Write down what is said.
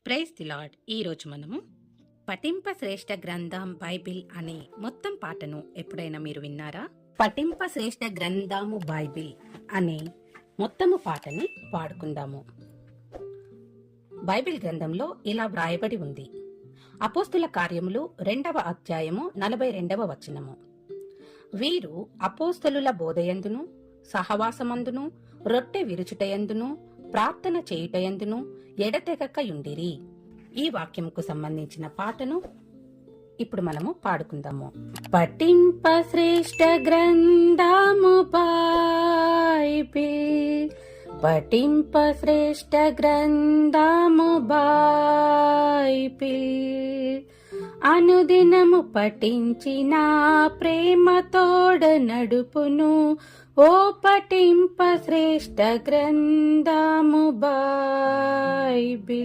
Praise the lord. ఈరోజు మనము పఠింప శ్రేష్ఠ గ్రంథం బైబిల్ అనే మొత్తం పాటను ఎప్పుడైనా మీరు విన్నారా? పఠింప శ్రేష్ఠ గ్రంథము బైబిల్ అనే మొత్తము పాటని పాడుకుందాము. బైబిల్ గ్రంథంలో ఇలా వ్రాయబడి ఉంది. అపోస్తుల కార్యములు 2వ అధ్యాయము 42వ వచనము. వీరు అపోస్తలుల బోధయందును సహవాసమందును రొట్టె విరుచుటయందును ప్రార్థన చేయుటయందును ఎడతెగకయుండిరి. ఈ వాక్యంకు సంబంధించిన పాటను ఇప్పుడు మనము పాడుకుందాము. పఠింప శ్రేష్ఠ గ్రంథము బైబిల్, పఠింప శ్రేష్ఠ గ్రంథము బైబిల్, అనుదినము పఠించిన ప్రేమతోడ నడుపును. ఓ పఠింప శ్రేష్ఠ గ్రంథము బైబిల్.